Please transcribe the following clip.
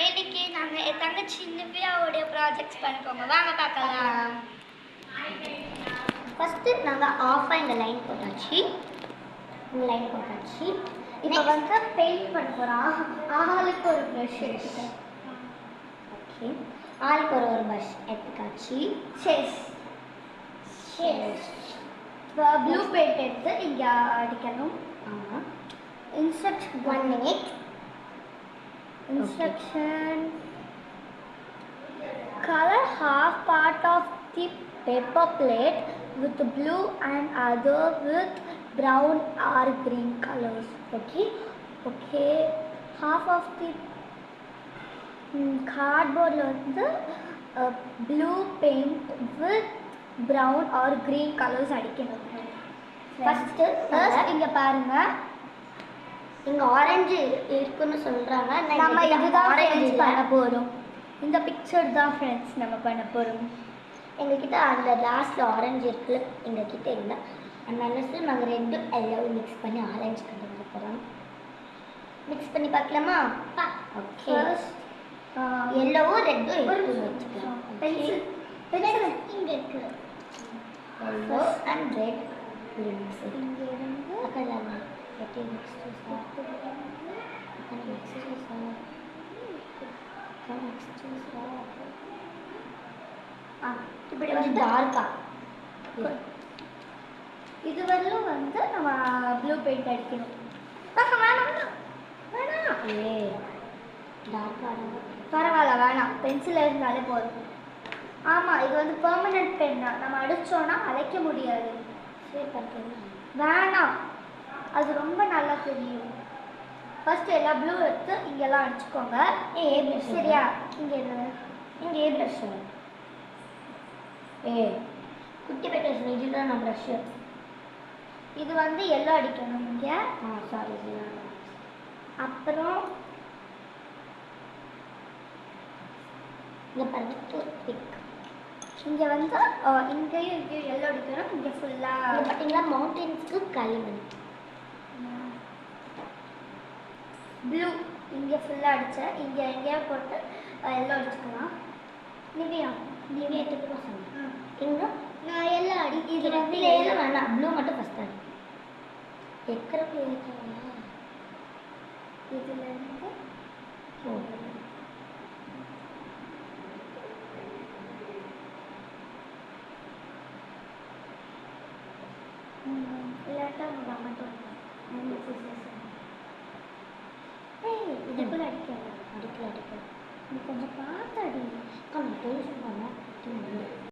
இன்னைக்கு நாங்கள் என் தங்கச்சி நிவ்யாவுடைய ப்ராஜெக்ட்ஸ் பண்ண போங்க. வாங்க பார்க்கலாம். ஃபஸ்ட்டு நாங்கள் ஆஃபாக இந்த லைன் போட்டாச்சு. இப்போ வந்து பெயிண்ட் பண்ண போகிறோம். ஆளுக்கு ஒரு ப்ரஷ் எடுத்துக்கேன். ஓகே, ஆளுக்கு ஒரு ப்ரஷ் எடுத்துக்காச்சு. ப்ளூ பெயிண்ட் எடுத்து இங்கே அடிக்கணும். ஆமாம். Instruction 1 minute. Instruction. Color half part of the paper plate with blue and other with brown or green colors. Okay. Half of the cardboard வந்து blue paint with brown or green colors அடிக்கணும். First இங்க பாருங்க, இங்க orange இருக்குன்னு சொல்றாங்க. நம்ம இதுதான் orange பண்ண போறோம். இந்த பிக்சர் தான் ஃப்ரெண்ட்ஸ் நம்ம பண்ண போறோம். எங்ககிட்ட அந்த லாஸ்ட்ல ஆரஞ்சு இருக்கு, எங்ககிட்ட இல்லை. அதனால நாங்கள் ரெண்டு எல்லோ மிக்ஸ் பண்ணி ஆரஞ்சு கலர் பண்ண போகிறோம். மிக்ஸ் பண்ணி பார்க்கலாமா? ஓகே. எல்லோவும் ரெட்டும் எடுத்து வச்சுக்கலாம். பென்சில் இங்கே இருக்கு. எல்லோ அண்ட் ரெட் இங்கே இருந்து கலர் இப்படி வந்து டார்க்கா இது வரலும் வந்து நம்ம ப்ளூ பெயிண்ட் அடிக்கணும். பரவாயில்ல, வேணாம், பென்சில் இருந்தாலே போதும். ஆமாம், இது வந்து பெர்மனன்ட் பென் தான். நம்ம அடித்தோன்னா அழைக்க முடியாது. வேணாம், அது ரொம்ப நல்லா தெரியும். ஃபர்ஸ்ட் எல்லாம் ப்ளூ எடுத்து இங்கெல்லாம் அடிச்சுக்கோங்க. சரியா? இங்கே ஏ ப்ரஷ் குட்டி பெட்டர்ஸ் இதுதான் நான் ப்ரஷ்ஷு. இது வந்து எல்லோ அடிக்கணும் இங்கே. சாரி. அப்புறம் இங்கே பாருங்க, டூத்பிக். இங்கே வந்து இங்கேயும் எல்லோ அடிக்கணும். இங்கே ஃபுல்லாக பார்த்தீங்களா, மவுண்டன்ஸ்க்கு களிமண். ப்ளூ இங்கே ஃபுல்லாக அடித்தேன். இங்கே எங்கேயா போட்டு எல்லோ அடிச்சுக்கலாம். நிவ்யா எடுத்துக்கலாம் சொன்னேன். இங்கே நான் எல்லாம் இது வந்து எல்லோ வேணாம், ப்ளூ மட்டும் ஃபஸ்ட் அடி. எக்கரப்பு எழுதுறா இதில் இருந்து இல்லாட்டா மட்டும் இதுக்குள்ள அடிக்கல. நீ கொஞ்சம் பார்த்து அடி. டென்ஷன் பண்ண